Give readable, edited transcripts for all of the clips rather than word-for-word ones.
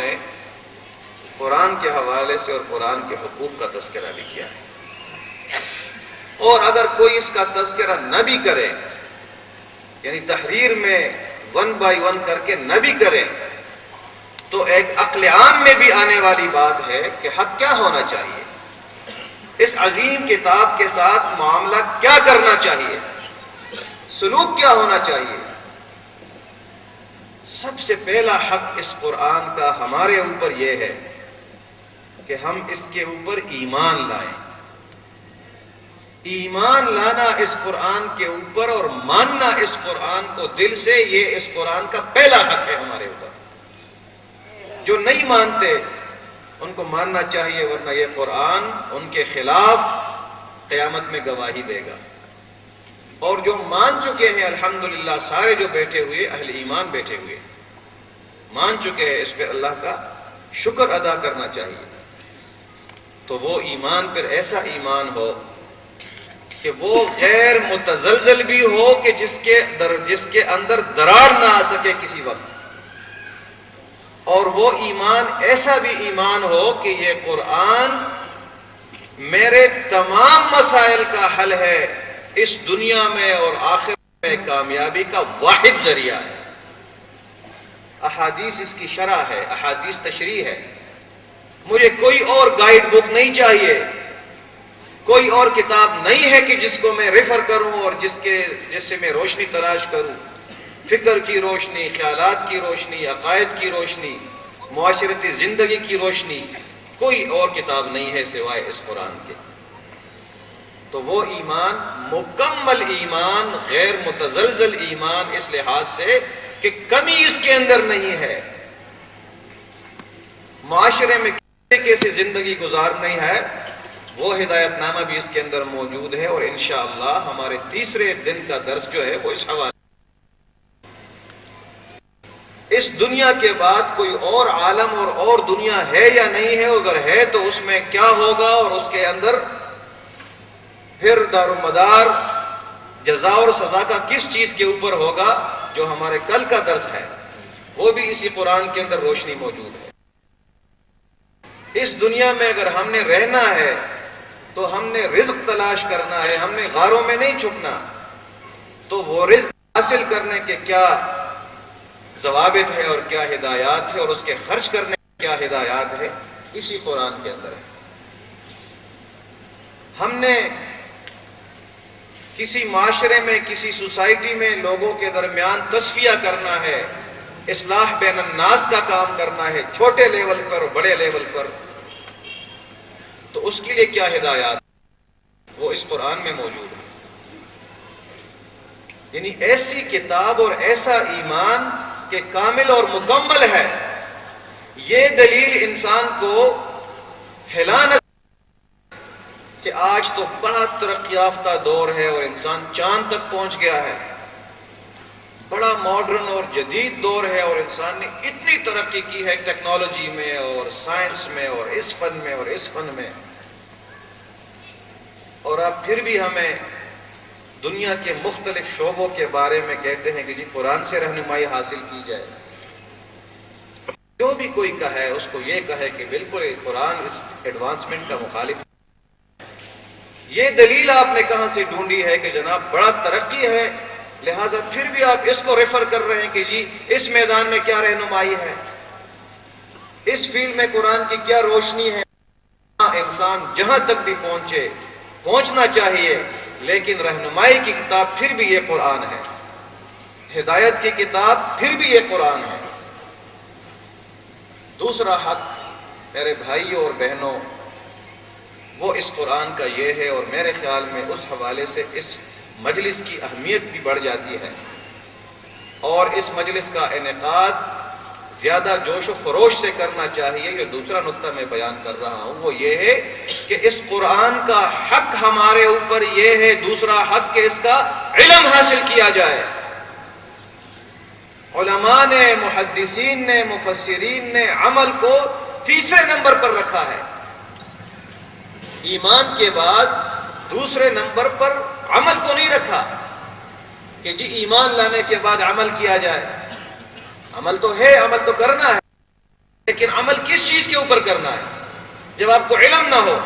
نے قرآن کے حوالے سے اور قرآن کے حقوق کا تذکرہ بھی کیا ہے، اور اگر کوئی اس کا تذکرہ نہ بھی کرے، یعنی تحریر میں 1 بائی 1 کر کے نہ بھی کرے، تو ایک عقل عام میں بھی آنے والی بات ہے کہ حق کیا ہونا چاہیے، اس عظیم کتاب کے ساتھ معاملہ کیا کرنا چاہیے، سلوک کیا ہونا چاہیے۔ سب سے پہلا حق اس قرآن کا ہمارے اوپر یہ ہے کہ ہم اس کے اوپر ایمان لائیں۔ ایمان لانا اس قرآن کے اوپر اور ماننا اس قرآن کو دل سے، یہ اس قرآن کا پہلا حق ہے ہمارے اوپر۔ جو نہیں مانتے ان کو ماننا چاہیے، ورنہ یہ قرآن ان کے خلاف قیامت میں گواہی دے گا۔ اور جو مان چکے ہیں الحمدللہ، سارے جو بیٹھے ہوئے اہل ایمان بیٹھے ہوئے مان چکے ہیں، اس پہ اللہ کا شکر ادا کرنا چاہیے۔ تو وہ ایمان پھر ایسا ایمان ہو کہ وہ غیر متزلزل بھی ہو، کہ جس کے اندر دراڑ نہ آ سکے کسی وقت، اور وہ ایمان ایسا بھی ایمان ہو کہ یہ قرآن میرے تمام مسائل کا حل ہے، اس دنیا میں اور آخرت میں کامیابی کا واحد ذریعہ ہے۔ احادیث اس کی شرح ہے، احادیث تشریح ہے۔ مجھے کوئی اور گائیڈ بک نہیں چاہیے، کوئی اور کتاب نہیں ہے کہ جس کو میں ریفر کروں اور جس سے میں روشنی تلاش کروں، فکر کی روشنی، خیالات کی روشنی، عقائد کی روشنی، معاشرتی زندگی کی روشنی۔ کوئی اور کتاب نہیں ہے سوائے اس قرآن کے۔ تو وہ ایمان مکمل ایمان، غیر متزلزل ایمان، اس لحاظ سے کہ کمی اس کے اندر نہیں ہے، معاشرے میں کس طریقے سے زندگی گزارنی ہے وہ ہدایت نامہ بھی اس کے اندر موجود ہے۔ اور انشاءاللہ ہمارے تیسرے دن کا درس جو ہے وہ اس حوالے، اس دنیا کے بعد کوئی اور عالم اور دنیا ہے یا نہیں ہے، اگر ہے تو اس میں کیا ہوگا، اور اس کے اندر پھر دار و مدار جزا اور سزا کا کس چیز کے اوپر ہوگا، جو ہمارے کل کا درس ہے وہ بھی اسی قرآن کے اندر روشنی موجود ہے۔ اس دنیا میں اگر ہم نے رہنا ہے تو ہم نے رزق تلاش کرنا ہے، ہم نے غاروں میں نہیں چھپنا۔ تو وہ رزق حاصل کرنے کے کیا ضوابط ہے اور کیا ہدایات ہے، اور اس کے خرچ کرنے کے کیا ہدایات ہے، اسی قرآن کے اندر ہے۔ ہم نے کسی معاشرے میں، کسی سوسائٹی میں لوگوں کے درمیان تصفیہ کرنا ہے، اصلاح بین الناس کا کام کرنا ہے، چھوٹے لیول پر اور بڑے لیول پر، تو اس کے لیے کیا ہدایات وہ اس قرآن میں موجود ہے۔ یعنی ایسی کتاب اور ایسا ایمان کہ کامل اور مکمل ہے، یہ دلیل انسان کو ہلا نہ کہ آج تو بڑا ترقی یافتہ دور ہے اور انسان چاند تک پہنچ گیا ہے، بڑا ماڈرن اور جدید دور ہے اور انسان نے اتنی ترقی کی ہے ٹیکنالوجی میں اور سائنس میں اور اس فن میں اور اس فن میں، اور آپ پھر بھی ہمیں دنیا کے مختلف شعبوں کے بارے میں کہتے ہیں کہ جی قرآن سے رہنمائی حاصل کی جائے۔ جو بھی کوئی کہے اس کو یہ کہے کہ بالکل قرآن اس ایڈوانسمنٹ کا مخالف ہے۔ یہ دلیل آپ نے کہاں سے ڈھونڈی ہے کہ جناب بڑا ترقی ہے، لہٰذا پھر بھی آپ اس کو ریفر کر رہے ہیں کہ جی اس میدان میں کیا رہنمائی ہے، اس فیلڈ میں قرآن کی کیا روشنی ہے۔ انسان جہاں تک بھی پہنچنا چاہیے، لیکن رہنمائی کی کتاب پھر بھی یہ قرآن ہے، ہدایت کی کتاب پھر بھی یہ قرآن ہے۔ دوسرا حق میرے بھائیوں اور بہنوں وہ اس قرآن کا یہ ہے، اور میرے خیال میں اس حوالے سے اس مجلس کی اہمیت بھی بڑھ جاتی ہے، اور اس مجلس کا انعقاد زیادہ جوش و خروش سے کرنا چاہیے۔ یہ دوسرا نقطہ میں بیان کر رہا ہوں، وہ یہ ہے کہ اس قرآن کا حق ہمارے اوپر یہ ہے، دوسرا حق کہ اس کا علم حاصل کیا جائے۔ علماء نے، محدثین نے، مفسرین نے عمل کو تیسرے نمبر پر رکھا ہے، ایمان کے بعد دوسرے نمبر پر عمل کو نہیں رکھا کہ جی ایمان لانے کے بعد عمل کیا جائے۔ عمل تو ہے، عمل تو کرنا ہے، لیکن عمل کس چیز کے اوپر کرنا ہے؟ جب آپ کو علم نہ ہو،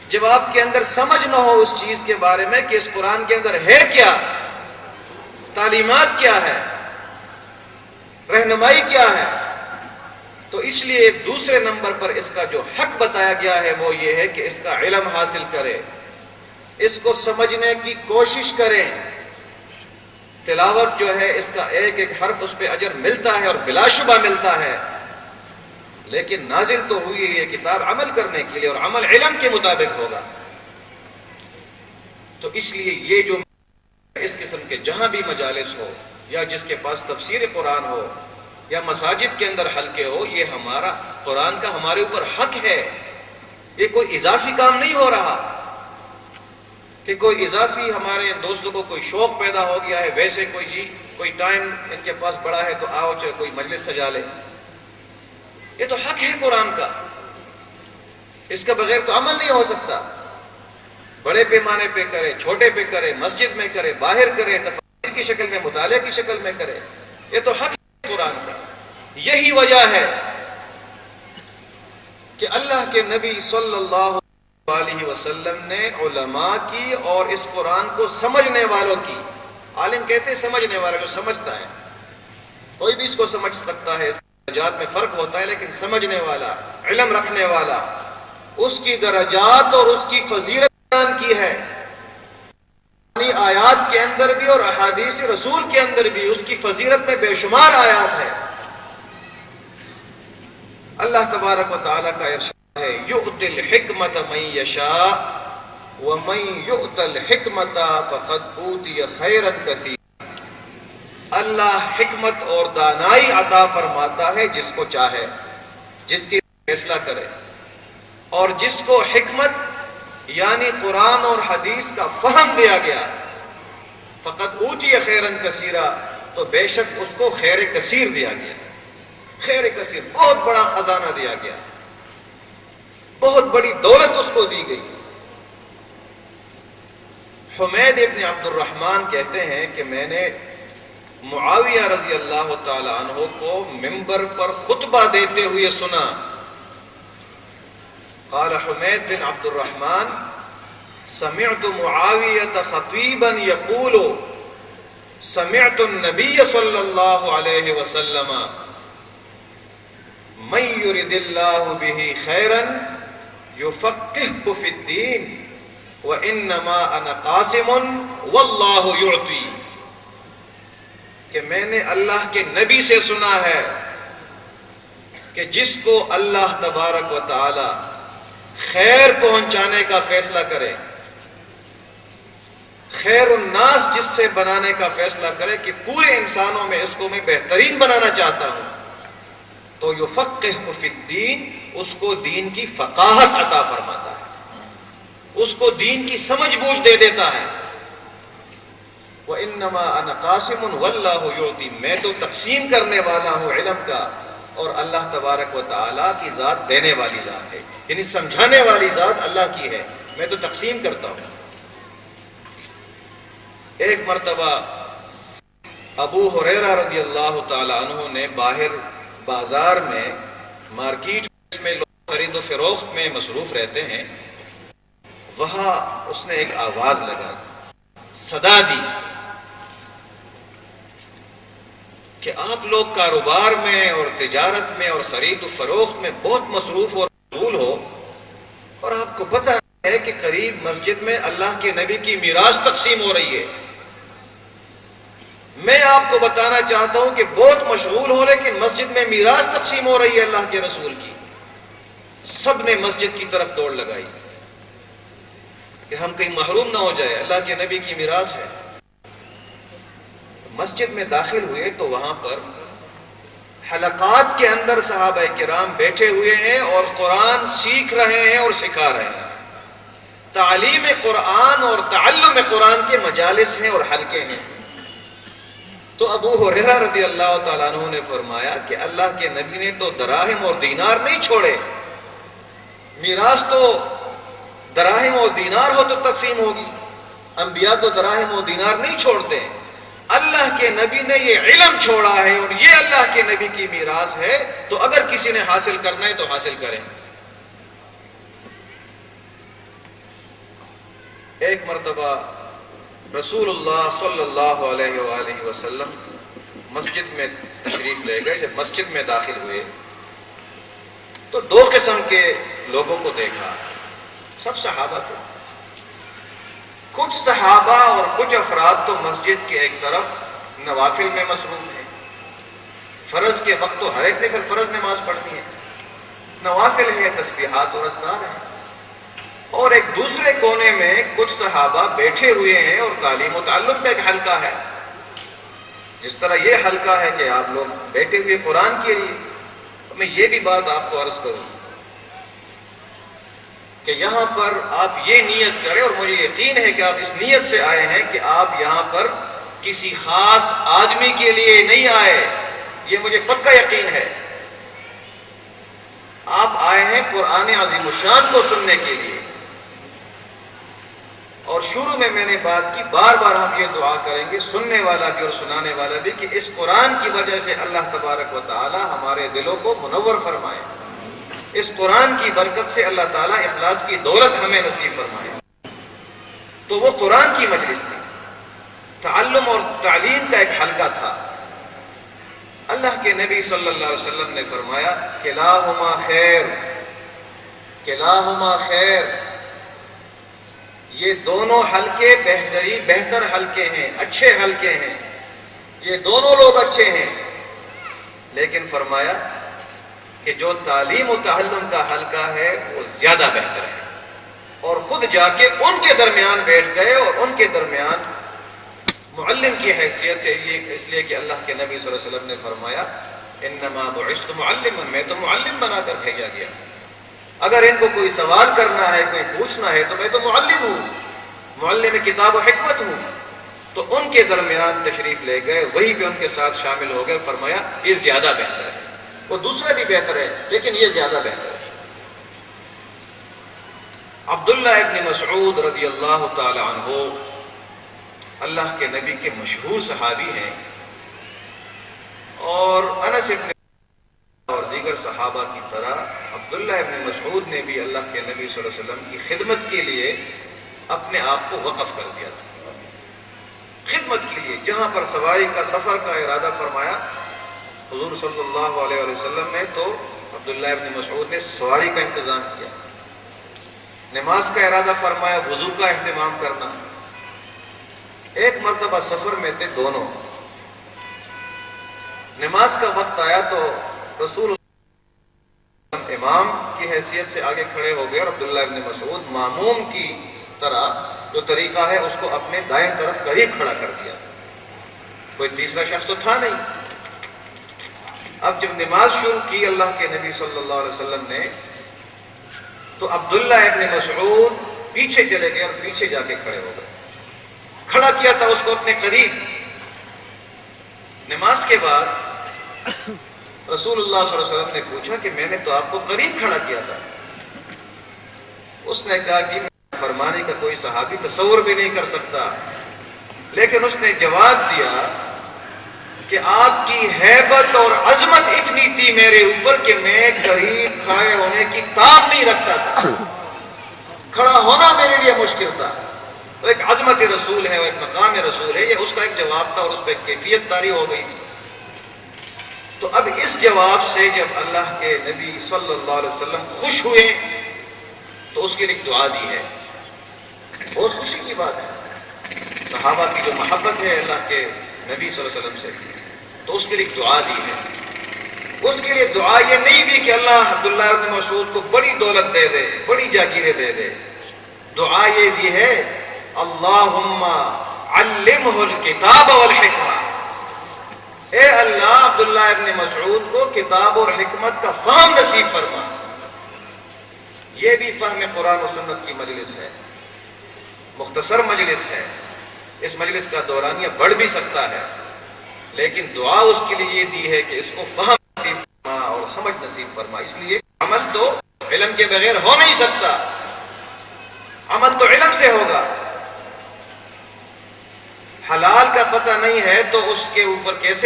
جب آپ کے اندر سمجھ نہ ہو اس چیز کے بارے میں کہ اس قرآن کے اندر ہے کیا، تعلیمات کیا ہے، رہنمائی کیا ہے، تو اس لیے دوسرے نمبر پر اس کا جو حق بتایا گیا ہے وہ یہ ہے کہ اس کا علم حاصل کرے، اس کو سمجھنے کی کوشش کریں۔ تلاوت جو ہے اس کا ایک ایک حرف اس پہ اجر ملتا ہے اور بلا شبہ ملتا ہے، لیکن نازل تو ہوئی یہ کتاب عمل کرنے کے لیے، اور عمل علم کے مطابق ہوگا۔ تو اس لیے یہ جو اس قسم کے جہاں بھی مجالس ہو، یا جس کے پاس تفسیر قرآن ہو، یا مساجد کے اندر حلقے ہو، یہ ہمارا قرآن کا ہمارے اوپر حق ہے۔ یہ کوئی اضافی کام نہیں ہو رہا کہ کوئی اضافی ہمارے دوستوں کو کوئی شوق پیدا ہو گیا ہے، ویسے کوئی ٹائم ان کے پاس پڑا ہے تو آؤ چلے کوئی مجلس سجا لے۔ یہ تو حق ہے قرآن کا، اس کا بغیر تو عمل نہیں ہو سکتا۔ بڑے پیمانے پہ کرے، چھوٹے پہ کرے، مسجد میں کرے، باہر کرے، تفسیر کی شکل میں، مطالعے کی شکل میں کرے، یہ تو حق ہے قرآن کا۔ یہی وجہ ہے کہ اللہ کے نبی صلی اللہ علیہ وسلم نے علماء کی اور اس قرآن کو سمجھنے والوں کی، عالم کہتے ہیں سمجھنے والا، جو سمجھتا ہے، کوئی بھی اس کو سمجھ سکتا ہے، اس درجات میں فرق ہوتا ہے، لیکن سمجھنے والا، علم رکھنے والا، اس کی درجات اور اس کی فضیلت بیان کی ہے۔ آیات کے اندر بھی اور احادیث رسول کے اندر بھی اس کی فضیلت میں بے شمار آیات ہے۔ اللہ تبارک و تعالیٰ کا ارشاد ہے یؤتی الحکمت من یشاء ومن یؤت الحکمت فقد اوتی خیرا کثیرا۔ اللہ حکمت اور دانائی عطا فرماتا ہے جس کو چاہے، جس کی فیصلہ کرے، اور جس کو حکمت یعنی قرآن اور حدیث کا فہم دیا گیا، فقد اوتی خیرا کثیرا، تو بے شک اس کو خیر کثیر دیا گیا۔ خیر کثیر، بہت بڑا خزانہ دیا گیا، بہت بڑی دولت اس کو دی گئی۔ حمید ابن عبد الرحمن کہتے ہیں کہ میں نے معاویہ رضی اللہ تعالی عنہ کو منبر پر خطبہ دیتے ہوئے سنا۔ قال حمید بن عبد الرحمن سمعت معاویہ خطیبا یقول سمعت النبی صلی اللہ علیہ وسلم من یرد اللہ بہ خیرا یفقہہ فی الدین وانما انا قاسم واللہ یعطی، کہ میں نے اللہ کے نبی سے سنا ہے کہ جس کو اللہ تبارک و تعالی خیر پہنچانے کا فیصلہ کرے، خیر الناس جس سے بنانے کا فیصلہ کرے کہ پورے انسانوں میں اس کو میں بہترین بنانا چاہتا ہوں، تو یفقہ فی الدین، اس کو دین کی فقاہت عطا فرماتا ہے، اس کو دین کی سمجھ بوجھ دے دیتا ہے۔ وَإِنَّمَا أَنَا قَاسِمٌ وَاللَّهُ يُعْطِي، میں تو تقسیم کرنے والا ہوں علم کا، اور اللہ تبارک و تعالیٰ کی ذات دینے والی ذات ہے، یعنی سمجھانے والی ذات اللہ کی ہے، میں تو تقسیم کرتا ہوں۔ ایک مرتبہ ابو ہریرہ رضی اللہ تعالی عنہ نے باہر بازار میں، مارکیٹ میں لوگ خرید و فروخت میں مصروف رہتے ہیں، وہاں اس نے ایک آواز لگا، صدا دی کہ آپ لوگ کاروبار میں اور تجارت میں اور خرید و فروخت میں بہت مصروف اور مشغول ہو، اور آپ کو پتہ ہے کہ قریب مسجد میں اللہ کے نبی کی میراث تقسیم ہو رہی ہے۔ میں آپ کو بتانا چاہتا ہوں کہ بہت مشغول ہو، لیکن مسجد میں میراث تقسیم ہو رہی ہے اللہ کے رسول کی۔ سب نے مسجد کی طرف دوڑ لگائی کہ ہم کہیں محروم نہ ہو جائے، اللہ کے نبی کی میراث ہے۔ مسجد میں داخل ہوئے تو وہاں پر حلقات کے اندر صحابہ کرام بیٹھے ہوئے ہیں اور قرآن سیکھ رہے ہیں اور سکھا رہے ہیں۔ تعلیم قرآن اور تعلم قرآن کے مجالس ہیں اور حلقے ہیں۔ تو ابو ہریرہ رضی اللہ تعالیٰ عنہ نے فرمایا کہ اللہ کے نبی نے تو دراہم اور دینار نہیں چھوڑے، میراث تو دراہم اور دینار ہو تو تقسیم ہوگی، انبیاء تو دراہم اور دینار نہیں چھوڑتے۔ اللہ کے نبی نے یہ علم چھوڑا ہے اور یہ اللہ کے نبی کی میراث ہے، تو اگر کسی نے حاصل کرنا ہے تو حاصل کریں۔ ایک مرتبہ رسول اللہ صلی اللہ علیہ وآلہ وسلم مسجد میں تشریف لے گئے۔ جب مسجد میں داخل ہوئے تو دو قسم کے لوگوں کو دیکھا، سب صحابہ تھے۔ کچھ صحابہ اور کچھ افراد تو مسجد کے ایک طرف نوافل میں مصروف ہیں، فرض کے وقت تو ہر ایک نے پھر فرض نماز پڑھنی ہے، نوافل ہے، تسبیحات اور اذکار ہیں۔ اور ایک دوسرے کونے میں کچھ صحابہ بیٹھے ہوئے ہیں اور تعلیم و تعلم کا ایک حلقہ ہے، جس طرح یہ حلقہ ہے کہ آپ لوگ بیٹھے ہوئے قرآن کے لیے۔ میں یہ بھی بات آپ کو عرض کروں کہ یہاں پر آپ یہ نیت کریں، اور مجھے یقین ہے کہ آپ اس نیت سے آئے ہیں کہ آپ یہاں پر کسی خاص آدمی کے لیے نہیں آئے، یہ مجھے پکا یقین ہے۔ آپ آئے ہیں قرآن عظیم الشان کو سننے کے لیے۔ اور شروع میں نے بات کی، بار بار ہم یہ دعا کریں گے، سننے والا بھی اور سنانے والا بھی، کہ اس قرآن کی وجہ سے اللہ تبارک و تعالی ہمارے دلوں کو منور فرمائے، اس قرآن کی برکت سے اللہ تعالیٰ اخلاص کی دولت ہمیں نصیب فرمائے۔ تو وہ قرآن کی مجلس تھی، تعلم اور تعلیم کا ایک حلقہ تھا۔ اللہ کے نبی صلی اللہ علیہ وسلم نے فرمایا کلاہما خیر، کلاہما خیر، یہ دونوں حلقے بہتر حلقے ہیں، اچھے حلقے ہیں، یہ دونوں لوگ اچھے ہیں، لیکن فرمایا کہ جو تعلیم و تعلم کا حلقہ ہے وہ زیادہ بہتر ہے۔ اور خود جا کے ان کے درمیان بیٹھ گئے، اور ان کے درمیان معلم کی حیثیت سے، اس لیے کہ اللہ کے نبی صلی اللہ علیہ وسلم نے فرمایا انما بعثت معلما، میں تو معلم بنا کر بھیجا گیا، اگر ان کو کوئی سوال کرنا ہے، کوئی پوچھنا ہے، تو میں تو معلم ہوں، معلم کتاب و حکمت ہوں۔ تو ان کے درمیان تشریف لے گئے، وہی بھی ان کے ساتھ شامل ہو گئے، فرمایا یہ زیادہ بہتر ہے، وہ دوسرا بھی بہتر ہے لیکن یہ زیادہ بہتر ہے۔ عبداللہ ابن مسعود رضی اللہ تعالی عنہ اللہ کے نبی کے مشہور صحابی ہیں، اور انس ابن اور دیگر صحابہ کی طرح عبداللہ ابن مسعود نے بھی اللہ کے نبی صلی اللہ علیہ وسلم کی خدمت کے لیے اپنے آپ کو وقف کر دیا تھا، خدمت کے لیے۔ جہاں پر سواری کا سفر کا ارادہ فرمایا حضور صلی اللہ علیہ وسلم نے، تو عبداللہ ابن مسعود نے سواری کا انتظام کیا۔ نماز کا ارادہ فرمایا، وضو کا اہتمام کرنا۔ ایک مرتبہ سفر میں تھے دونوں، نماز کا وقت آیا تو رسول اللہ امام کی حیثیت سے آگے کھڑے ہو گئے، اور عبداللہ ابن مسعود ماموم کی طرح جو طریقہ ہے اس کو اپنے دائیں طرف قریب کھڑا کر دیا، کوئی تیسرا شخص تو تھا نہیں۔ اب جب نماز شروع کی اللہ کے نبی صلی اللہ علیہ وسلم نے، تو عبداللہ ابن مسعود پیچھے چلے گئے اور پیچھے جا کے کھڑے ہو گئے، کھڑا کیا تھا اس کو اپنے قریب۔ نماز کے بعد رسول اللہ صلی اللہ علیہ وسلم نے پوچھا کہ میں نے تو آپ کو قریب کھڑا کیا تھا۔ اس نے کہا کہ میں فرمانے کا کوئی صحابی تصور بھی نہیں کر سکتا، لیکن اس نے جواب دیا کہ آپ کی ہیبت اور عظمت اتنی تھی میرے اوپر کہ میں قریب کھڑے ہونے کی تاب نہیں رکھتا تھا، کھڑا ہونا میرے لیے مشکل تھا۔ وہ ایک عظمت رسول ہے، وہ ایک مقام رسول ہے، یہ اس کا ایک جواب تھا، اور اس پہ ایک کیفیت طاری ہو گئی تھی۔ تو اب اس جواب سے جب اللہ کے نبی صلی اللہ علیہ وسلم خوش ہوئے تو اس کے لیے دعا دی ہے، بہت خوشی کی بات ہے۔ صحابہ کی جو محبت ہے اللہ کے نبی صلی اللہ علیہ وسلم سے، تو اس کے لیے دعا دی ہے۔ اس کے لیے دعا یہ نہیں دی کہ اللہ عبداللہ ابن مسعود کو بڑی دولت دے دے، بڑی جاگیریں دے دے، دعا یہ دی ہے اللہم علمہ الکتاب والحکمہ، اے اللہ عبداللہ ابن مسعود کو کتاب اور حکمت کا فہم نصیب فرما۔ یہ بھی فہم قرآن و سنت کی مجلس ہے، مختصر مجلس ہے، اس مجلس کا دورانیہ بڑھ بھی سکتا ہے، لیکن دعا اس کے لیے یہ دی ہے کہ اس کو فہم نصیب فرما اور سمجھ نصیب فرما۔ اس لیے عمل تو علم کے بغیر ہو نہیں سکتا، عمل تو علم سے ہوگا۔ حلال کا پتہ نہیں ہے تو اس کے اوپر کیسے